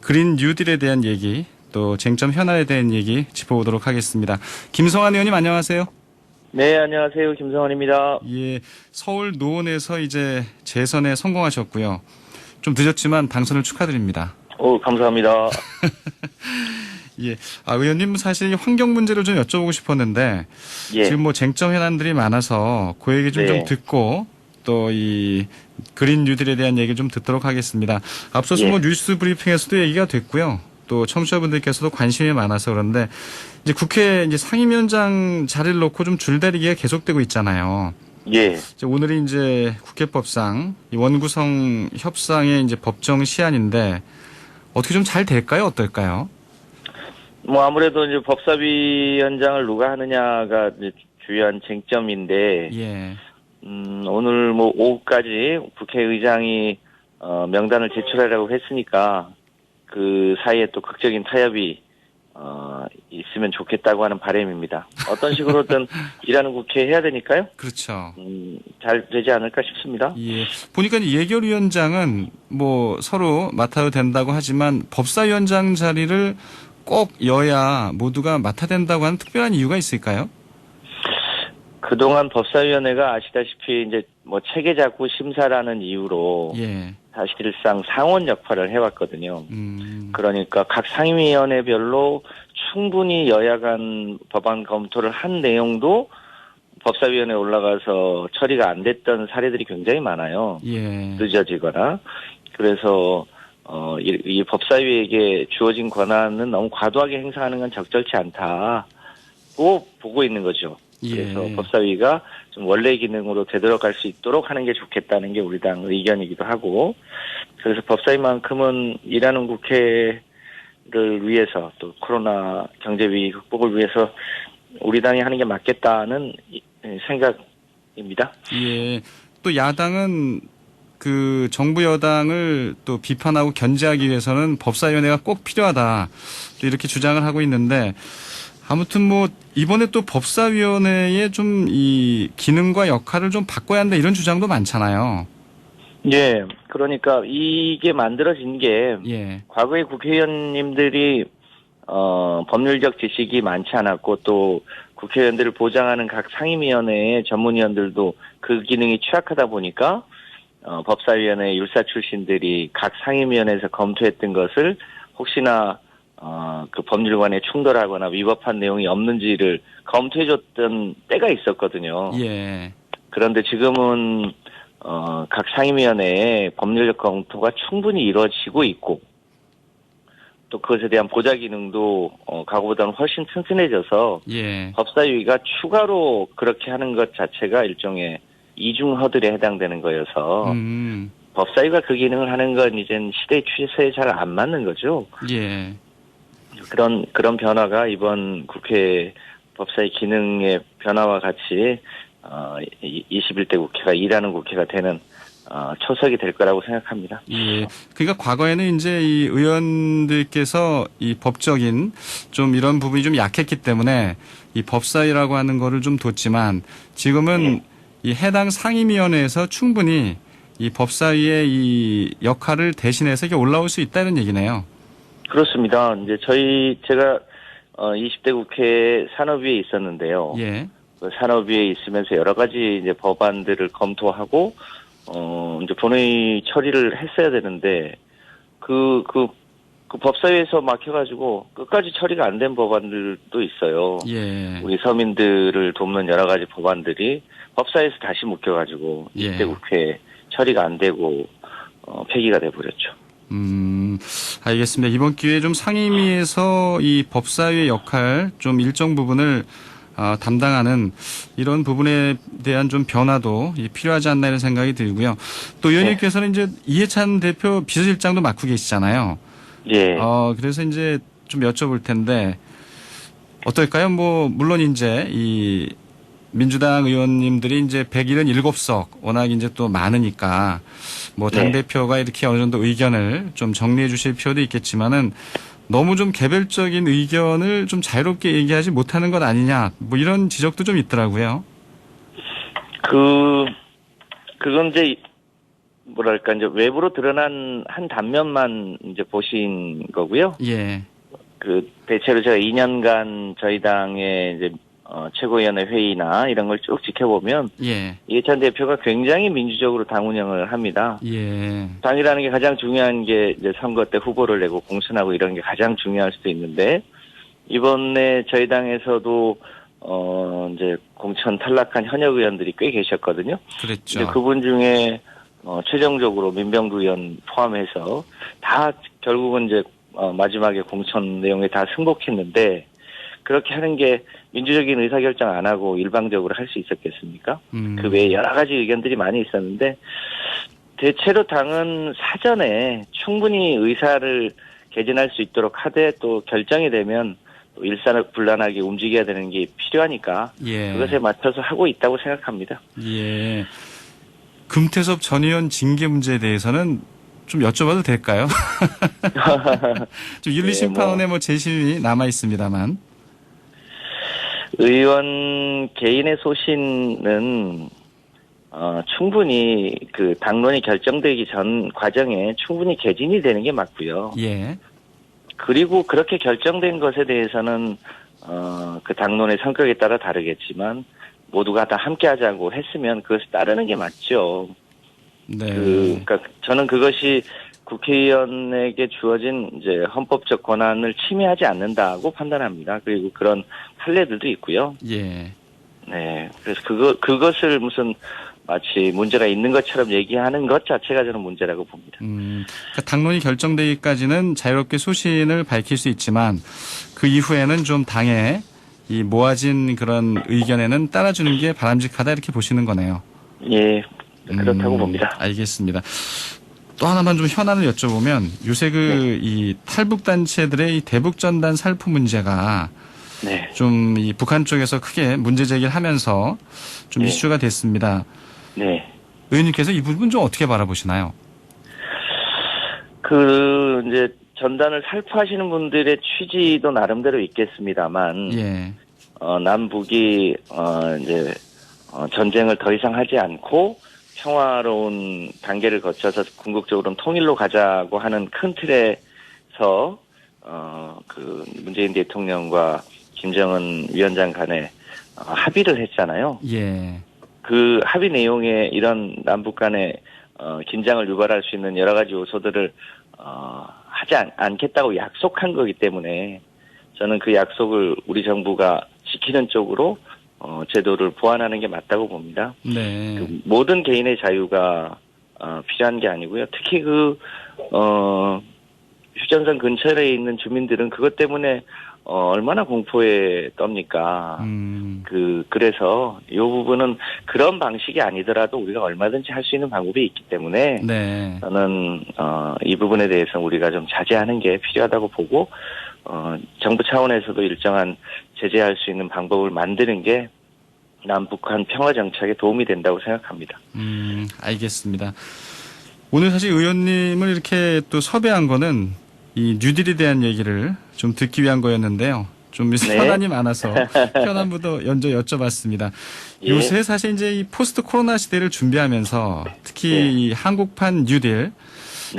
그린 뉴딜에 대한 얘기, 또 쟁점 현안에 대한 얘기 짚어보도록 하겠습니다. 김성환 의원님 안녕하세요. 네, 안녕하세요. 김성환입니다. 예, 서울 노원에서 이제 재선에 성공하셨고요. 좀 늦었지만 당선을 축하드립니다. 감사합니다. 예, 의원님 사실 환경 문제를 좀 여쭤보고 싶었는데 예. 지금 뭐 쟁점 현안들이 많아서 그 얘기 좀 듣고 또 이 그린 뉴딜에 대한 얘기 좀 듣도록 하겠습니다. 앞서서 뭐 뉴스 브리핑에서도 얘기가 됐고요. 또 청취자분들께서도 관심이 많아서 그런데 이제 국회 이제 상임위원장 자리를 놓고 좀 줄다리기가 계속되고 있잖아요. 예. 오늘이 이제 국회법상 이 원구성 협상의 이제 법정 시한인데 어떻게 좀 잘 될까요? 어떨까요? 뭐 아무래도 이제 법사위원장을 누가 하느냐가 이제 주요한 쟁점인데, 예. 오늘 뭐 오후까지 국회의장이 명단을 제출하라고 했으니까 그 사이에 또 극적인 타협이 있으면 좋겠다고 하는 바람입니다. 어떤 식으로든 일하는 국회 해야 되니까요. 그렇죠. 잘 되지 않을까 싶습니다. 예. 보니까 예결위원장은 뭐 서로 맡아도 된다고 하지만 법사위원장 자리를 꼭 여야 모두가 맡아야 된다고 하는 특별한 이유가 있을까요? 그동안 법사위원회가 아시다시피 이제 뭐 체계작구 심사라는 이유로 예. 사실상 상원 역할을 해왔거든요. 그러니까 각 상임위원회별로 충분히 여야 간 법안 검토를 한 내용도 법사위원회에 올라가서 처리가 안 됐던 사례들이 굉장히 많아요. 예. 늦어지거나. 그래서 이 법사위에게 주어진 권한은 너무 과도하게 행사하는 건 적절치 않다고 보고 있는 거죠. 그래서 법사위가 좀 원래 기능으로 되돌아갈 수 있도록 하는 게 좋겠다는 게 우리 당 의견이기도 하고, 그래서 법사위만큼은 일하는 국회를 위해서 또 코로나 경제위기 극복을 위해서 우리 당이 하는 게 맞겠다는 생각입니다. 예. 또 야당은 그 정부 여당을 또 비판하고 견제하기 위해서는 법사위원회가 꼭 필요하다. 또 이렇게 주장을 하고 있는데 아무튼 뭐 이번에 또 법사위원회의 좀 이 기능과 역할을 좀 바꿔야 한다 이런 주장도 많잖아요. 예. 그러니까 이게 만들어진 게 과거에 국회의원님들이 법률적 지식이 많지 않았고 또 국회의원들을 보장하는 각 상임위원회의 전문위원들도 그 기능이 취약하다 보니까 법사위원회 율사 출신들이 각 상임위원회에서 검토했던 것을 혹시나 그 법률관에 충돌하거나 위법한 내용이 없는지를 검토해줬던 때가 있었거든요. 예. 그런데 지금은 각 상임위원회에 법률적 검토가 충분히 이루어지고 있고 또 그것에 대한 보좌 기능도 과거보다는 훨씬 튼튼해져서 법사위가 추가로 그렇게 하는 것 자체가 일종의 이중 허들에 해당되는 거여서 법사위가 그 기능을 하는 건 이젠 시대의 추세에 잘 안 맞는 거죠. 예. 그런 변화가 이번 국회 법사위 기능의 변화와 같이 21대 국회가 일하는 국회가 되는 초석이 될 거라고 생각합니다. 예. 그러니까 과거에는 이제 이 의원들께서 이 법적인 좀 이런 부분이 좀 약했기 때문에 이 법사위라고 하는 거를 좀 뒀지만 지금은 이 해당 상임위원회에서 충분히 이 법사위의 이 역할을 대신해서 이게 올라올 수 있다는 얘기네요. 그렇습니다. 이제 제가 20대 국회 산업위에 있었는데요. 그 산업위에 있으면서 여러 가지 이제 법안들을 검토하고 이제 본회의 처리를 했어야 되는데 그 법사위에서 막혀가지고 끝까지 처리가 안 된 법안들도 있어요. 우리 서민들을 돕는 여러 가지 법안들이 법사위에서 다시 묶여가지고 20대 국회 처리가 안 되고 폐기가 돼버렸죠. 알겠습니다. 이번 기회에 좀 상임위에서 이 법사위의 역할 좀 일정 부분을 담당하는 이런 부분에 대한 좀 변화도 필요하지 않나 이런 생각이 들고요. 또 의원님께서는 이제 이해찬 대표 비서실장도 맡고 계시잖아요. 그래서 이제 좀 여쭤볼 텐데 어떨까요? 뭐 물론 이제 이 민주당 의원님들이 이제 177석 워낙 이제 또 많으니까 뭐 당대표가 이렇게 어느 정도 의견을 좀 정리해 주실 필요도 있겠지만은 너무 좀 개별적인 의견을 좀 자유롭게 얘기하지 못하는 것 아니냐 뭐 이런 지적도 좀 있더라고요. 그건 이제 뭐랄까 이제 외부로 드러난 한 단면만 이제 보신 거고요. 예. 그 대체로 제가 2년간 저희 당의 이제 최고위원회 회의나 이런 걸 쭉 지켜보면 예. 이해찬 대표가 굉장히 민주적으로 당 운영을 합니다. 예. 당이라는 게 가장 중요한 게 이제 선거 때 후보를 내고 공천하고 이런 게 가장 중요할 수도 있는데 이번에 저희 당에서도 이제 공천 탈락한 현역 의원들이 꽤 계셨거든요. 그랬죠. 이제 그분 중에 최종적으로 민병두 의원 포함해서 다 결국은 이제 마지막에 공천 내용에 다 승복했는데 그렇게 하는 게 민주적인 의사결정 안 하고 일방적으로 할 수 있었겠습니까? 그 외에 여러 가지 의견들이 많이 있었는데 대체로 당은 사전에 충분히 의사를 개진할 수 있도록 하되 또 결정이 되면 또 일사불란하게 움직여야 되는 게 필요하니까 예. 그것에 맞춰서 하고 있다고 생각합니다. 예. 금태섭 전 의원 징계 문제에 대해서는 좀 여쭤봐도 될까요? 좀 윤리심판원의 재심이 남아 있습니다만. 의원 개인의 소신은 충분히 그 당론이 결정되기 전 과정에 충분히 개진이 되는 게 맞고요. 예. 그리고 그렇게 결정된 것에 대해서는 그 당론의 성격에 따라 다르겠지만 모두가 다 함께하자고 했으면 그것을 따르는 게 맞죠. 네. 그러니까 저는 그것이 국회의원에게 주어진 이제 헌법적 권한을 침해하지 않는다고 판단합니다. 그리고 그런 판례들도 있고요. 예. 네. 그래서 그것을 무슨 마치 문제가 있는 것처럼 얘기하는 것 자체가 저는 문제라고 봅니다. 그러니까 당론이 결정되기까지는 자유롭게 소신을 밝힐 수 있지만 그 이후에는 좀 당의 이 모아진 그런 의견에는 따라주는 게 바람직하다 이렇게 보시는 거네요. 예. 그렇다고 봅니다. 알겠습니다. 또 하나만 좀 현안을 여쭤보면 요새 이 탈북단체들의 이 대북전단 살포 문제가 네. 좀 이 북한 쪽에서 크게 문제 제기를 하면서 좀 이슈가 됐습니다. 네. 의원님께서 이 부분 좀 어떻게 바라보시나요? 이제 전단을 살포하시는 분들의 취지도 나름대로 있겠습니다만, 예. 남북이, 이제, 전쟁을 더 이상 하지 않고 평화로운 단계를 거쳐서 궁극적으로는 통일로 가자고 하는 큰 틀에서, 문재인 대통령과 김정은 위원장 간에 합의를 했잖아요. 예. 그 합의 내용에 이런 남북 간의 긴장을 유발할 수 있는 여러 가지 요소들을 하지 않겠다고 약속한 거기 때문에 저는 그 약속을 우리 정부가 지키는 쪽으로 제도를 보완하는 게 맞다고 봅니다. 네. 모든 개인의 자유가 필요한 게 아니고요. 특히 휴전선 근처에 있는 주민들은 그것 때문에 얼마나 공포에 떱니까. 그래서 이 부분은 그런 방식이 아니더라도 우리가 얼마든지 할 수 있는 방법이 있기 때문에 네. 저는 이 부분에 대해서 우리가 좀 자제하는 게 필요하다고 보고 정부 차원에서도 일정한 제재할 수 있는 방법을 만드는 게 남북한 평화 정착에 도움이 된다고 생각합니다. 알겠습니다. 오늘 사실 의원님을 이렇게 또 섭외한 거는 이 뉴딜에 대한 얘기를 좀 듣기 위한 거였는데요. 좀 현안이 많아서 현안부터 먼저 여쭤봤습니다. 예. 요새 사실 이제 이 포스트 코로나 시대를 준비하면서 특히 이 한국판 뉴딜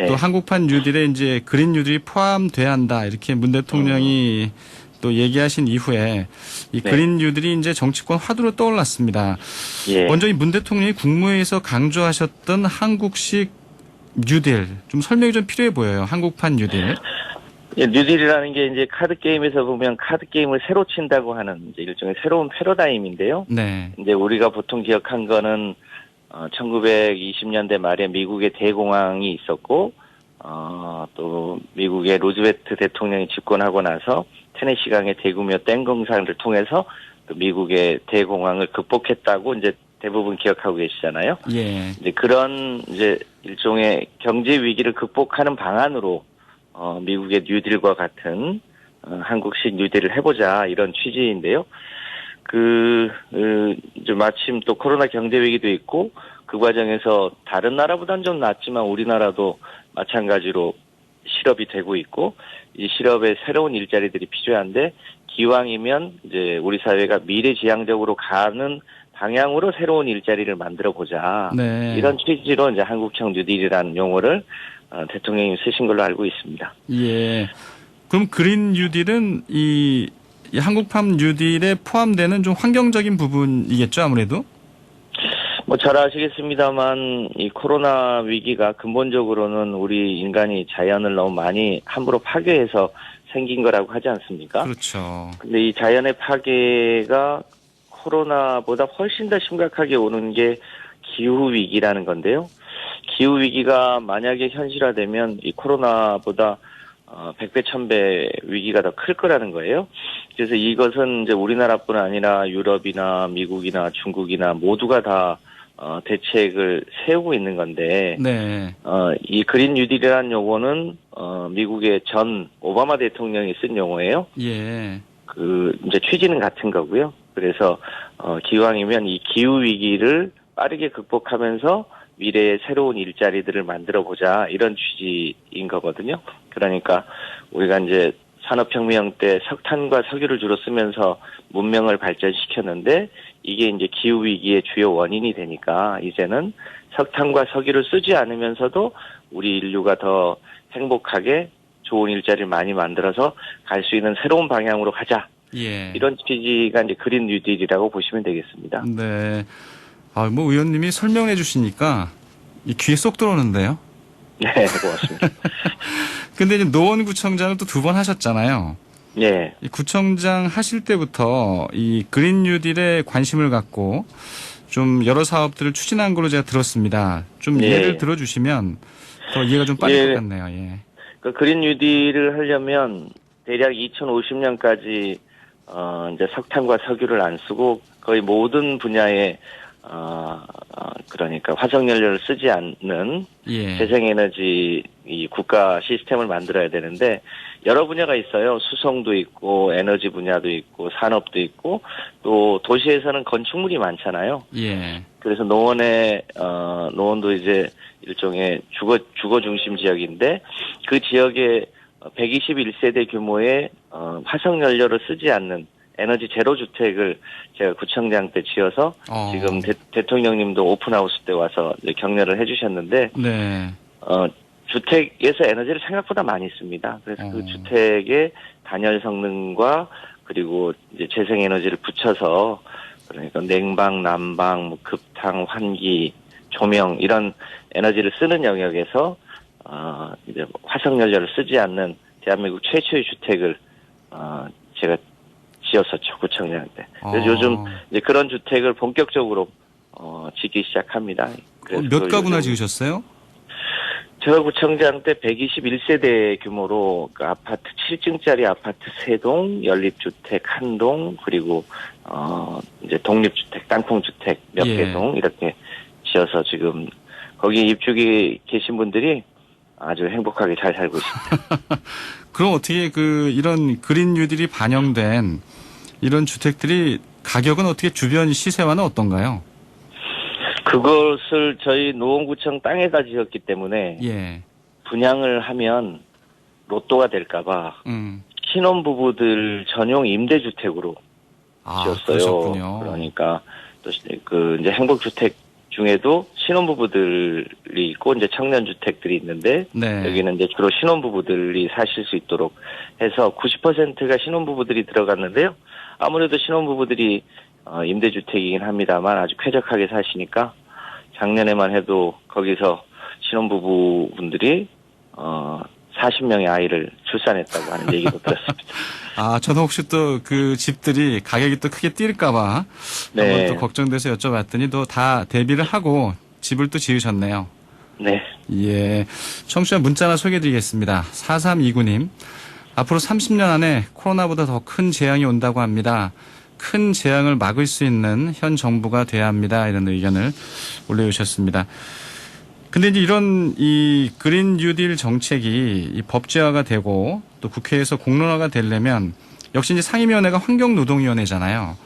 또 한국판 뉴딜에 이제 그린 뉴딜이 포함돼야 한다 이렇게 문 대통령이 또 얘기하신 이후에 이 그린 뉴딜이 이제 정치권 화두로 떠올랐습니다. 예. 먼저 이 문 대통령이 국무회의에서 강조하셨던 한국식 뉴딜 좀 설명이 좀 필요해 보여요. 한국판 뉴딜. 예, 뉴딜이라는 게 이제 카드 게임에서 보면 카드 게임을 새로 친다고 하는 이제 일종의 새로운 패러다임인데요. 네. 이제 우리가 보통 기억한 거는 1920년대 말에 미국의 대공황이 있었고 또 미국의 루즈벨트 대통령이 집권하고 나서 테네시강의 대구며 땡공사를 통해서 또 미국의 대공황을 극복했다고 이제 대부분 기억하고 계시잖아요. 예. 이제 그런 이제 일종의 경제 위기를 극복하는 방안으로 미국의 뉴딜과 같은 한국식 뉴딜을 해보자 이런 취지인데요. 이제 마침 또 코로나 경제 위기도 있고 그 과정에서 다른 나라보다는 좀 낫지만 우리나라도 마찬가지로 실업이 되고 있고 이 실업에 새로운 일자리들이 필요한데 기왕이면 이제 우리 사회가 미래지향적으로 가는 방향으로 새로운 일자리를 만들어 보자. 네. 이런 취지로 이제 한국형 뉴딜이라는 용어를 대통령이 쓰신 걸로 알고 있습니다. 예. 그럼 그린 뉴딜은 이 한국판 뉴딜에 포함되는 좀 환경적인 부분이겠죠, 아무래도? 뭐 잘 아시겠습니다만 이 코로나 위기가 근본적으로는 우리 인간이 자연을 너무 많이 함부로 파괴해서 생긴 거라고 하지 않습니까? 그렇죠. 근데 이 자연의 파괴가 코로나보다 훨씬 더 심각하게 오는 게 기후 위기라는 건데요. 기후 위기가 만약에 현실화되면 이 코로나보다 100배, 1000배 위기가 더 클 거라는 거예요. 그래서 이것은 이제 우리나라뿐 아니라 유럽이나 미국이나 중국이나 모두가 다 대책을 세우고 있는 건데, 네. 이 그린 뉴딜이라는 용어는 미국의 전 오바마 대통령이 쓴 용어예요. 예. 이제 취지는 같은 거고요. 그래서 기왕이면 이 기후 위기를 빠르게 극복하면서 미래의 새로운 일자리들을 만들어 보자, 이런 취지인 거거든요. 그러니까 우리가 이제 산업혁명 때 석탄과 석유를 주로 쓰면서 문명을 발전시켰는데, 이게 이제 기후 위기의 주요 원인이 되니까 이제는 석탄과 석유를 쓰지 않으면서도 우리 인류가 더 행복하게 좋은 일자리를 많이 만들어서 갈 수 있는 새로운 방향으로 가자. 예. 이런 취지가 이제 그린 뉴딜이라고 보시면 되겠습니다. 네. 뭐 의원님이 설명해 주시니까 이 귀에 쏙 들어오는데요. 네, 고맙습니다. 근데 이제 노원구청장을 또 2번 하셨잖아요. 예. 이 구청장 하실 때부터 이 그린 뉴딜에 관심을 갖고 좀 여러 사업들을 추진한 걸로 제가 들었습니다. 좀 예. 예를 들어주시면 더 이해가 좀 빠를 것 같네요. 예. 그 그린 뉴딜을 하려면 대략 2050년까지 이제 석탄과 석유를 안 쓰고 거의 모든 분야에 그러니까 화석연료를 쓰지 않는 예. 재생에너지 이 국가 시스템을 만들어야 되는데, 여러 분야가 있어요. 수송도 있고 에너지 분야도 있고 산업도 있고, 또 도시에서는 건축물이 많잖아요. 예. 그래서 노원도 이제 일종의 주거 중심 지역인데, 그 지역에 121세대 규모의 화석연료를 쓰지 않는 에너지 제로 주택을 제가 구청장 때 지어서 지금 대통령님도 오픈하우스 때 와서 이제 격려를 해주셨는데, 네. 주택에서 에너지를 생각보다 많이 씁니다. 그래서 그 주택의 단열 성능과 그리고 이제 재생에너지를 붙여서, 그러니까 냉방, 난방, 뭐 급탕, 환기, 조명 이런 에너지를 쓰는 영역에서 이제 화석연료를 쓰지 않는 대한민국 최초의 주택을 제가 지었었죠, 구청장 때. 그래서 요즘 이제 그런 주택을 본격적으로 짓기 시작합니다. 그래서 몇 가구나 지으셨어요? 제가 구청장 때 121세대 규모로 그 아파트 7층짜리 아파트 3동, 연립주택 1동, 그리고 이제 독립주택, 땅콩주택 몇 개 동 이렇게 지어서 지금 거기 입주기 계신 분들이 아주 행복하게 잘 살고 있습니다. 그럼 어떻게 이런 그린 뉴딜이 반영된 이런 주택들이 가격은 어떻게 주변 시세와는 어떤가요? 그것을 저희 노원구청 땅에다 지었기 때문에 예. 분양을 하면 로또가 될까봐 신혼부부들 전용 임대주택으로 지었어요. 그러셨군요. 그러니까 또 이제 행복주택 중에도 신혼부부들이 있고 이제 청년주택들이 있는데, 네. 여기는 이제 주로 신혼부부들이 사실 수 있도록 해서 90%가 신혼부부들이 들어갔는데요. 아무래도 신혼부부들이 임대주택이긴 합니다만 아주 쾌적하게 사시니까 작년에만 해도 거기서 신혼부부분들이 40명의 아이를 출산했다고 하는 얘기도 들었습니다. 저는 혹시 또 그 집들이 가격이 또 크게 뛸까봐 한번 또 걱정돼서 여쭤봤더니 또 다 대비를 하고 집을 또 지으셨네요. 네. 예. 청취자 문자 하나 소개해드리겠습니다. 4329님. 앞으로 30년 안에 코로나보다 더 큰 재앙이 온다고 합니다. 큰 재앙을 막을 수 있는 현 정부가 돼야 합니다. 이런 의견을 올려주셨습니다. 근데 이제 이런 이 그린 뉴딜 정책이 이 법제화가 되고 또 국회에서 공론화가 되려면 역시 이제 상임위원회가 환경노동위원회잖아요.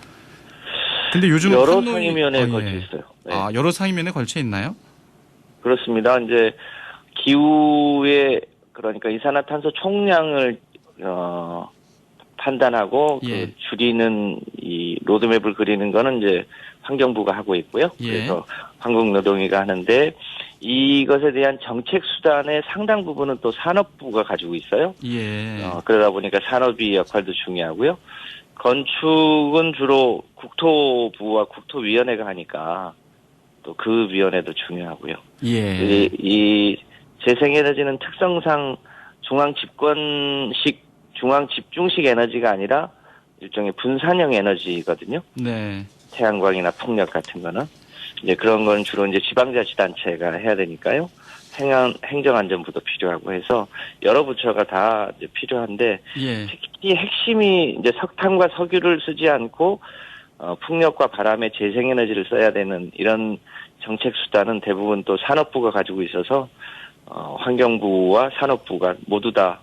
근데 요즘 여러 상임위원회에 걸쳐 있어요. 네. 여러 상임위원회에 걸쳐 있나요? 그렇습니다. 이제 기후에, 그러니까 이산화탄소 총량을 판단하고 예. 그 줄이는 이 로드맵을 그리는 거는 이제 환경부가 하고 있고요. 예. 그래서 한국노동위가 하는데 이것에 대한 정책 수단의 상당 부분은 또 산업부가 가지고 있어요. 예. 그러다 보니까 산업위 역할도 중요하고요. 건축은 주로 국토부와 국토위원회가 하니까 또 그 위원회도 중요하고요. 예. 이 재생에너지는 특성상 중앙 집중식 에너지가 아니라 일종의 분산형 에너지거든요. 네. 태양광이나 풍력 같은 거는. 이제 그런 건 주로 이제 지방자치단체가 해야 되니까요. 행정안전부도 필요하고 해서 여러 부처가 다 이제 필요한데 예. 특히 핵심이 이제 석탄과 석유를 쓰지 않고 풍력과 바람의 재생에너지를 써야 되는 이런 정책 수단은 대부분 또 산업부가 가지고 있어서 환경부와 산업부가 모두 다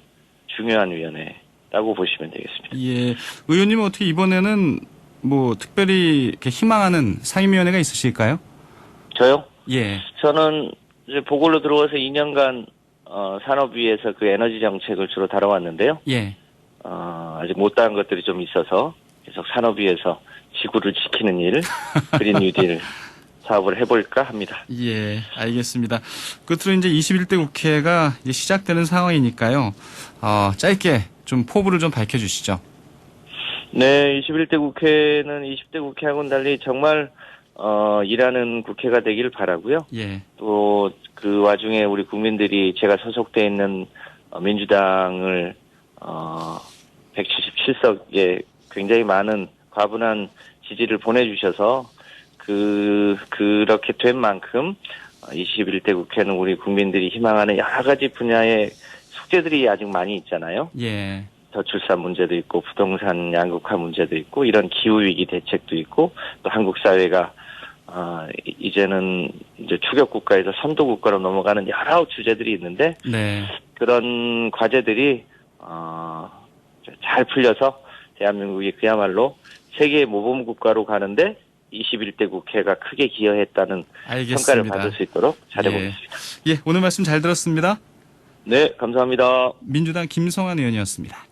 중요한 위원회라고 보시면 되겠습니다. 예. 의원님은 어떻게 이번에는 뭐 특별히 이렇게 희망하는 상임위원회가 있으실까요? 저요? 예. 저는 이제 보궐로 들어와서 2년간 산업위에서 그 에너지 정책을 주로 다뤄왔는데요. 예. 아직 못다한 것들이 좀 있어서 계속 산업위에서 지구를 지키는 일, 그린 뉴딜 사업을 해볼까 합니다. 예, 알겠습니다. 끝으로 이제 21대 국회가 이제 시작되는 상황이니까요. 짧게 좀 포부를 좀 밝혀주시죠. 네, 21대 국회는 20대 국회하고는 달리 정말 일하는 국회가 되길 바라고요. 예. 또 그 와중에 우리 국민들이 제가 소속돼 있는 민주당을 177석에 굉장히 많은 과분한 지지를 보내주셔서 그렇게 된 만큼 21대 국회는 우리 국민들이 희망하는 여러 가지 분야의 숙제들이 아직 많이 있잖아요. 예. 저출산 문제도 있고 부동산 양극화 문제도 있고 이런 기후위기 대책도 있고 또 한국 사회가 이제는 이제 추격 국가에서 선도 국가로 넘어가는 여러 주제들이 있는데 네. 그런 과제들이 잘 풀려서 대한민국이 그야말로 세계의 모범 국가로 가는데 21대 국회가 크게 기여했다는 알겠습니다. 평가를 받을 수 있도록 잘해보겠습니다. 예, 오늘 말씀 잘 들었습니다. 네, 감사합니다. 민주당 김성환 의원이었습니다.